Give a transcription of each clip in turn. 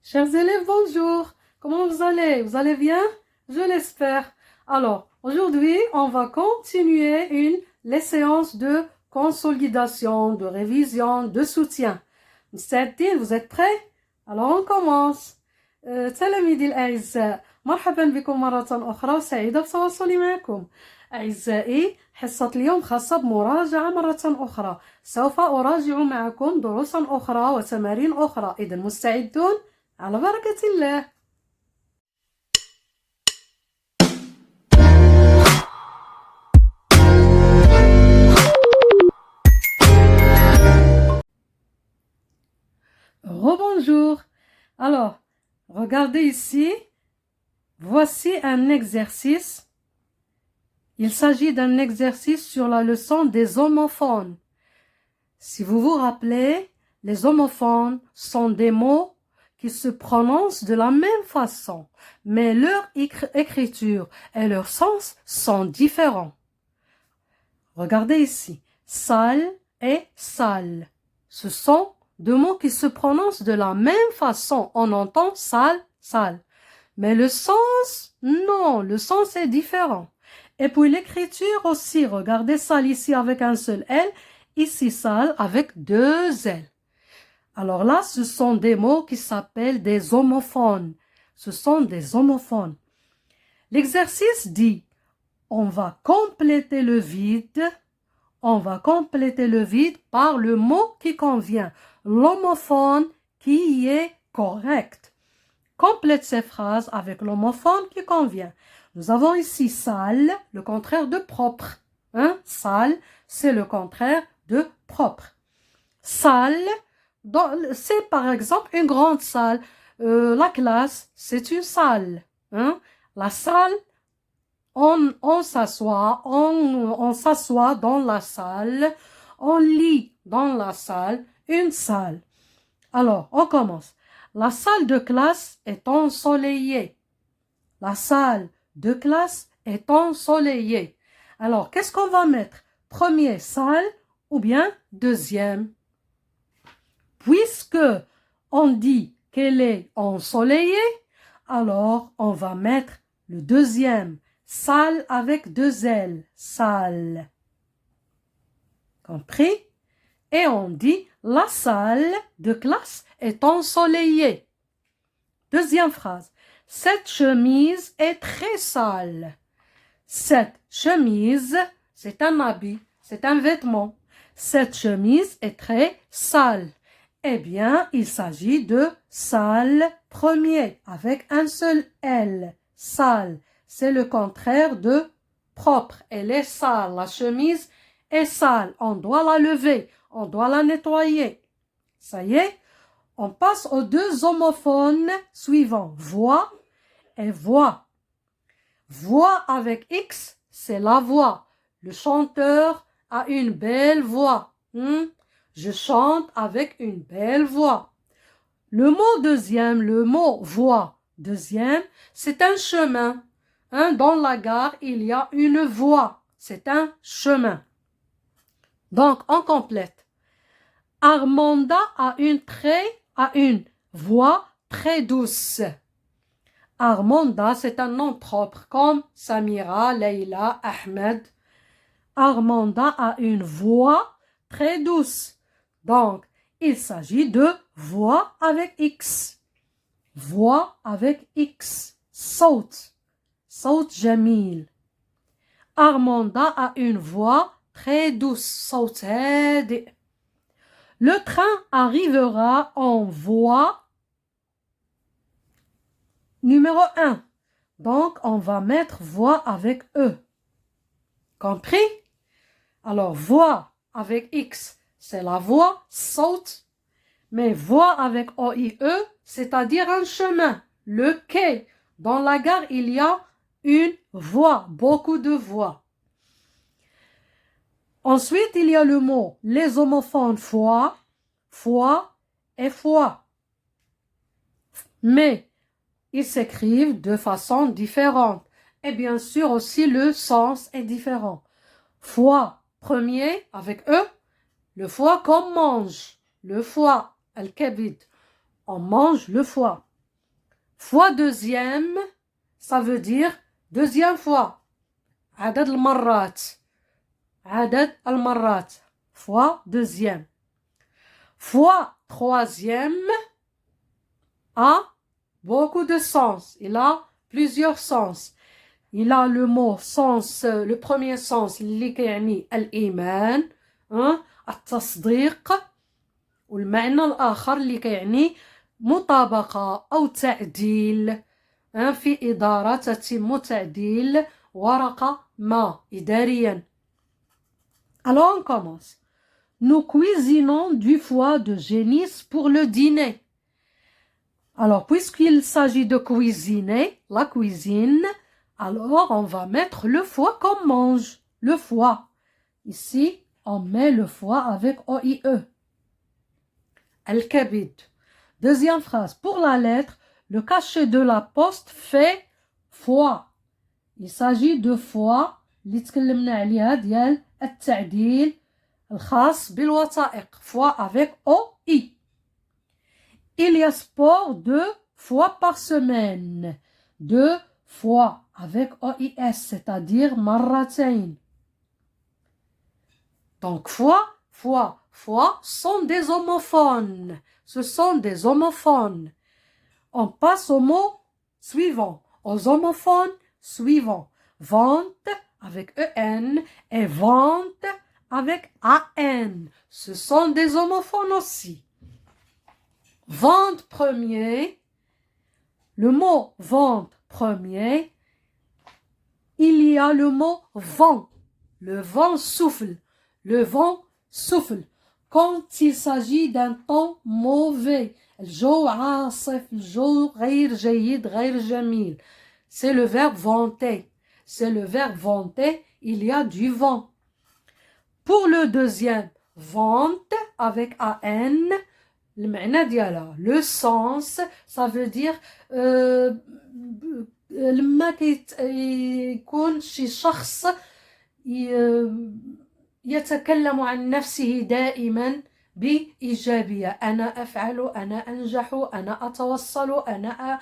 Chers élèves, bonjour. Comment vous allez? Vous allez bien? Je l'espère. Alors, aujourd'hui, on va continuer les séances de consolidation, de révision, de soutien. مستعدين? Vous êtes prêts? Alors, on commence. تلاميذي الأعزاء، مرحبا بكم مرة أخرى وسعيدة بتواصلي معكم. أعزائي، حصة اليوم خاصة بمراجعة مرة أخرى. سوف أراجع معكم دروسا أخرى وتمارين أخرى. إذا مستعدون؟ على بركة الله. Rebonjour. Alors, regardez ici. Voici un exercice. Il s'agit d'un exercice sur la leçon des homophones. Si vous vous rappelez, les homophones sont des mots qui se prononcent de la même façon, mais leur écriture et leur sens sont différents. Regardez ici, salle et salle. Ce sont deux mots qui se prononcent de la même façon. On entend salle, salle. Mais le sens, non, le sens est différent. Et puis l'écriture aussi, regardez salle ici avec un seul L, ici salle avec deux L. Alors là, ce sont des mots qui s'appellent des homophones. Ce sont des homophones. L'exercice dit, on va compléter le vide. On va compléter le vide par le mot qui convient, l'homophone qui est correct. Complète ces phrases avec l'homophone qui convient. Nous avons ici sale, le contraire de propre. Sale, c'est le contraire de propre. Salle, c'est par exemple une grande salle. La classe, c'est une salle. La salle, on s'assoit, on s'assoit dans la salle, on lit dans la salle, une salle. Alors, on commence. La salle de classe est ensoleillée. La salle de classe est ensoleillée. Alors, qu'est-ce qu'on va mettre? Premier, salle ou bien deuxième? Puisque on dit qu'elle est ensoleillée, alors on va mettre le deuxième. Salle avec deux L. Salle. Compris? Et on dit la salle de classe est ensoleillée. Deuxième phrase. Cette chemise est très sale. Cette chemise, c'est un habit, c'est un vêtement. Cette chemise est très sale. Eh bien, il s'agit de sale premier avec un seul L. Sale, c'est le contraire de propre. Elle est sale. La chemise est sale. On doit la lever. On doit la nettoyer. Ça y est, on passe aux deux homophones suivants. Voix et voix. Voix avec X, c'est la voix. Le chanteur a une belle voix. Je chante avec une belle voix. Le mot deuxième, le mot voix deuxième, c'est un chemin. Dans la gare, il y a une voie. C'est un chemin. Donc, on complète. Armanda a une voix très douce. Armanda, c'est un nom propre, comme Samira, Leila, Ahmed. Armanda a une voix très douce. Donc, il s'agit de voix avec X. Voix avec X. Saute. Saute Jamil. Armanda a une voix très douce. Saute هادئ. Le train arrivera en voie numéro 1. Donc, on va mettre voix avec E. Compris? Alors, voix avec X, c'est la voie, saute. Mais voix avec OIE, c'est-à-dire un chemin, le quai. Dans la gare, il y a une voie, beaucoup de voies. Ensuite, il y a le mot, les homophones foi et foi. Mais ils s'écrivent de façon différente. Et bien sûr aussi, le sens est différent. Foie, premier, avec E, le foie qu'on mange. Le foie, al-kabid. On mange le foie. Fois deuxième, ça veut dire deuxième fois. عدد المرات. عدد المرات. Fois deuxième. Fois troisième a beaucoup de sens. Il a plusieurs sens. Il a le mot sens, le premier sens اللي كيعني الإيمان, التصديق, والمعنى الآخر اللي كيعني مطابقة أو تعديل, في إدارة تتم تعديل ورقة ما إداريا. Alors on commence. Nous cuisinons du foie de génisse pour le dîner. Alors, puisqu'il s'agit de cuisiner, la cuisine, alors on va mettre le foie qu'on mange, le foie. Ici, on met le foie avec OIE. Al-kabid. Deuxième phrase. Pour la lettre, le cachet de la poste fait foie. Il s'agit de foie. اللي تكلمنا عليها ديال التعديل الخاص بالوثائق. Foie avec OI. Il y a sport 2 fois par semaine. 2 fois avec OIS, c'est-à-dire marratayn. Donc fois sont des homophones. Ce sont des homophones. On passe au mot suivant, aux homophones suivants. Vente avec EN et vente avec AN. Ce sont des homophones aussi. Vente premier, le mot vente premier, il y a le mot vent. Le vent souffle. Le vent souffle. Quand il s'agit d'un temps mauvais, الجو عاصف, الجو غير جيد, غير جميل. C'est le verbe vanter. C'est le verbe vanter, il y a du vent. Pour le deuxième, vente avec AN, المعنى ديالها, le sens, ça veut dire لما يكون شي شخص يتكلم عن نفسه دائما بإيجابية. أنا أفعل, أنا أنجح, أنا أتوصل, أنا.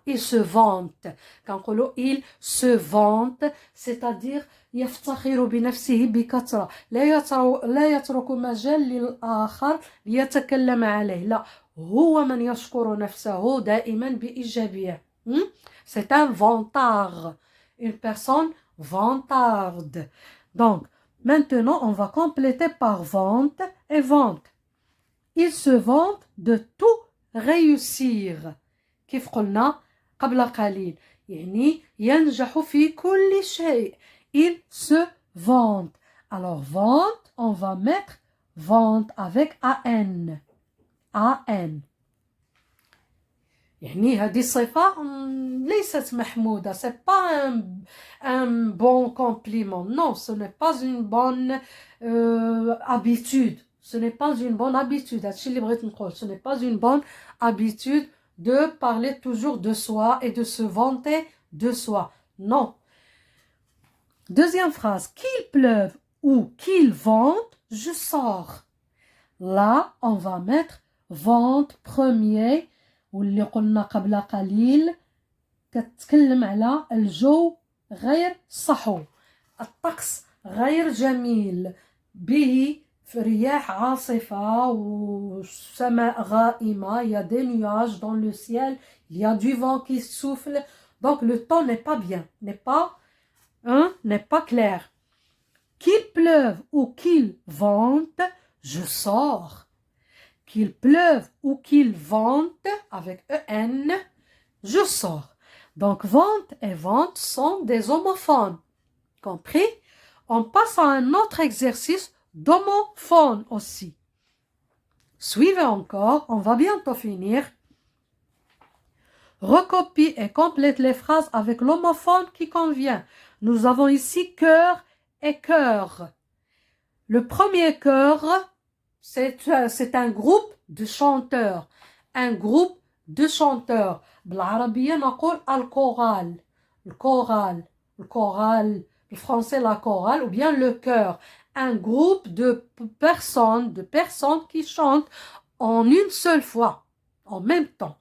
Il se vante. كنقولوا il se vante, c'est-à-dire يفتخر بنفسه بكثرة. لا يترك مجال للآخر ليتكلم عليه. لا, هو من يشكر نفسه دائما بإيجابية. C'est un vantard. Une personne vantarde. Donc, maintenant, on va compléter par vente et vente. Il se vante de tout réussir. كيف قلنا قبل قليل. يعني ينجح في كل شيء. Il se vante. Alors, vente, on va mettre vente avec AN. AN. يعني هذه الصفة ليست محمودة. C'est pas un bon compliment. Non, ce n'est pas une bonne habitude. Ce n'est pas une bonne habitude. هادشي اللي بغيت نقول. Ce n'est pas une bonne habitude de parler toujours de soi et de se vanter de soi. Non. Deuxième phrase. Qu'il pleuve ou qu'il vente, je sors. Là, on va mettre vente premier. واللي قلنا قبل قليل كتكلم على الجو غير صحو, الطقس غير جميل, به رياح عاصفة وسماء غائمة, il y a des nuages dans le ciel, il y a du vent qui souffle, donc le temps n'est pas bien, n'est pas clair. Qu'il pleuve ou qu'il vente, je sors. Qu'il pleuve ou qu'il vente, avec EN, je sors. Donc, vente et vente sont des homophones. Compris? On passe à un autre exercice d'homophones aussi. Suivez encore, on va bientôt finir. Recopie et complète les phrases avec l'homophone qui convient. Nous avons ici cœur et cœur. Le premier cœur, c'est un groupe de chanteurs. Un groupe de chanteurs. بالعربية نقول الكورال. الكورال. Le français la chorale ou bien le chœur. Un groupe de personnes qui chantent en une seule fois, en même temps.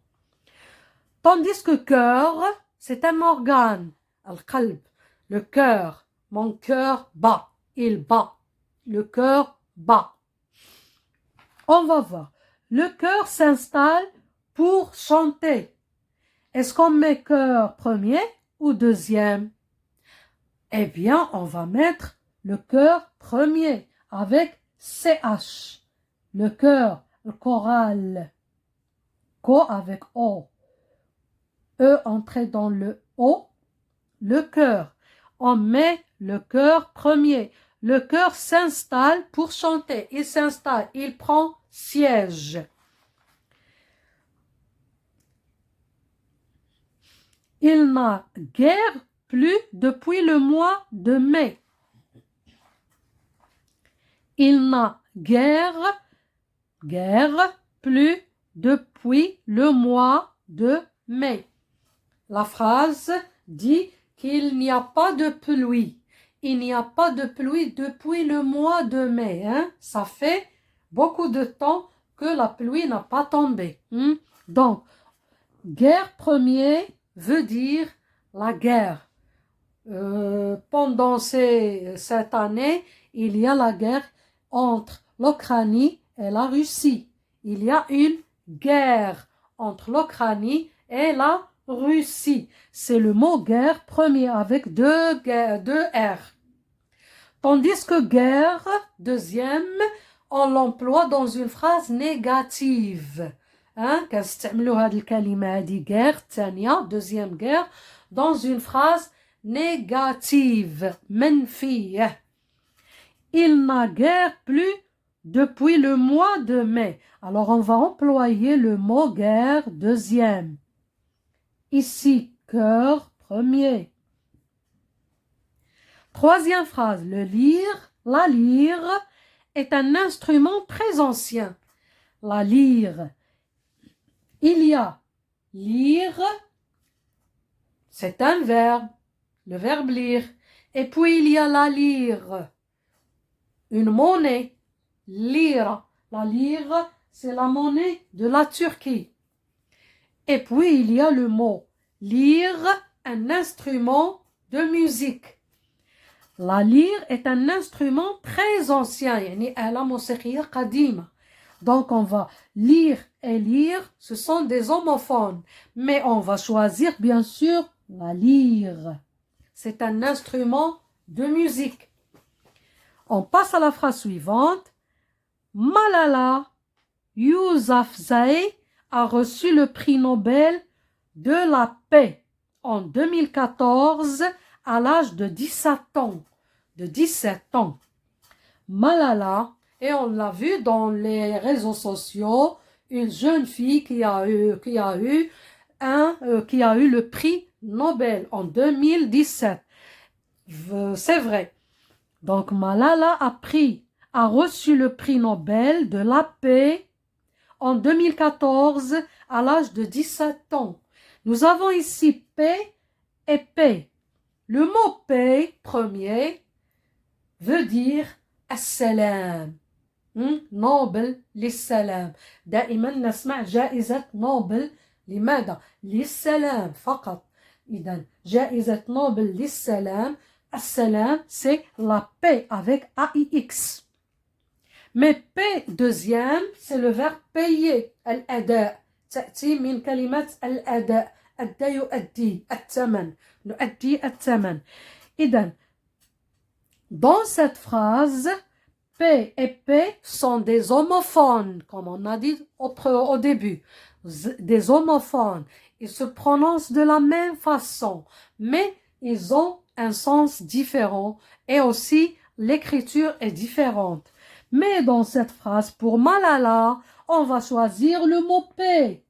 Tandis que cœur, c'est un organe. Al-qalb, le cœur. Mon cœur bat. Il bat. Le cœur bat. On va voir. Le cœur s'installe pour chanter. Est-ce qu'on met cœur premier ou deuxième? Eh bien, on va mettre le cœur premier avec CH. Le cœur, le choral. Co avec O. E entré dans le O. Le cœur. On met le cœur premier. Le cœur s'installe pour chanter. Il s'installe, il prend siège. Il n'a guère plu depuis le mois de mai. Il n'a guère plu depuis le mois de mai. La phrase dit qu'il n'y a pas de pluie. Il n'y a pas de pluie depuis le mois de mai. Ça fait beaucoup de temps que la pluie n'a pas tombé. Donc, guerre premier veut dire la guerre. Pendant cette année, il y a la guerre entre l'Ukraine et la Russie. Il y a une guerre entre l'Ukraine et la Russie. C'est le mot guerre premier avec deux R. Tandis que guerre, deuxième, on l'emploie dans une phrase négative. كنستعملوا هذه الكلمة هذه guerre الثانية deuxième guerre dans une phrase négative منفية. Il n'a guère plu depuis le mois de mai. Alors on va employer le mot guerre deuxième. Ici cœur premier. Troisième phrase, le lyre, la lyre est un instrument très ancien. La lyre. Il y a lire, c'est un verbe, le verbe lire. Et puis il y a la lyre, une monnaie, lira. La lyre, c'est la monnaie de la Turquie. Et puis il y a le mot lyre, un instrument de musique. La lyre est un instrument très ancien, يعني آلة موسيقية قديمة. Donc on va lire et lire, ce sont des homophones. Mais on va choisir bien sûr la lyre. C'est un instrument de musique. On passe à la phrase suivante. Malala Yousafzai a reçu le prix Nobel de la paix en 2014 à l'âge de 17 ans. De 17 ans. Malala, et on l'a vu dans les réseaux sociaux, une jeune fille qui a eu le prix Nobel en 2017. C'est vrai. Donc Malala a reçu le prix Nobel de la paix en 2014 à l'âge de 17 ans. Nous avons ici paix et paix. Le mot paix premier veut dire السلام. نوبل للسلام. دائما نسمع جائزة نوبل. لماذا؟ للسلام فقط. إذا جائزة نوبل للسلام. السلام c'est la paix avec AIX. Mais paix deuxième c'est le verbe payer. الأداء تأتي من كلمة الأداء. أدى يؤدي الثمن. نؤدي الثمن. إذا dans cette phrase, paix et paix sont des homophones, comme on a dit au début. Des homophones. Ils se prononcent de la même façon, mais ils ont un sens différent et aussi l'écriture est différente. Mais dans cette phrase, pour Malala, on va choisir le mot paix.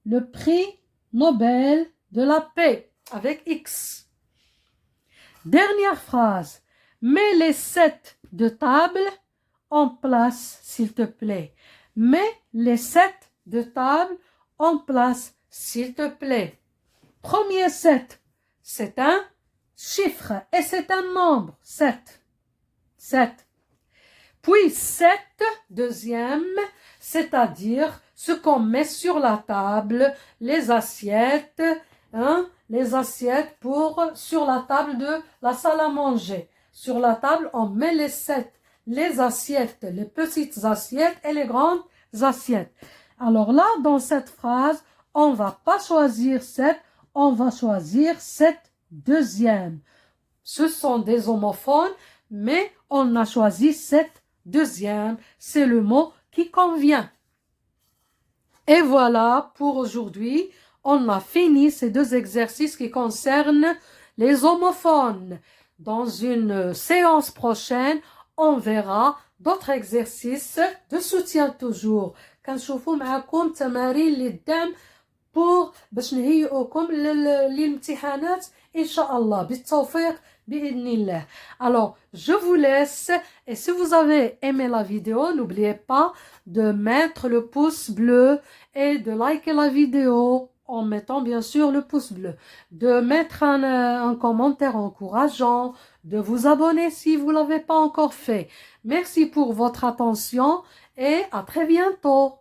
Le prix Nobel de la paix, avec X. Dernière phrase. Mets les 7 de table en place, s'il te plaît. Mets les 7 de table en place, s'il te plaît. Premier 7, c'est un chiffre et c'est un nombre. 7. 7. Puis 7, deuxième, c'est-à-dire ce qu'on met sur la table, les assiettes, les assiettes sur la table de la salle à manger. Sur la table, on met les assiettes, les petites assiettes et les grandes assiettes. Alors là, dans cette phrase, on va pas choisir cette, on va choisir cette deuxième. Ce sont des homophones, mais on a choisi cette deuxième. C'est le mot qui convient. Et voilà, pour aujourd'hui, on a fini ces deux exercices qui concernent les homophones. Dans une séance prochaine, on verra d'autres exercices de soutien toujours. كنشوفوا معكم تمارين اللي قدام باش نهيئوكم للامتحانات إن شاء الله بالتوفيق بإذن الله. Alors, je vous laisse et si vous avez aimé la vidéo, n'oubliez pas de mettre le pouce bleu et de liker la vidéo en mettant bien sûr le pouce bleu, de mettre un commentaire encourageant, de vous abonner si vous ne l'avez pas encore fait. Merci pour votre attention et à très bientôt.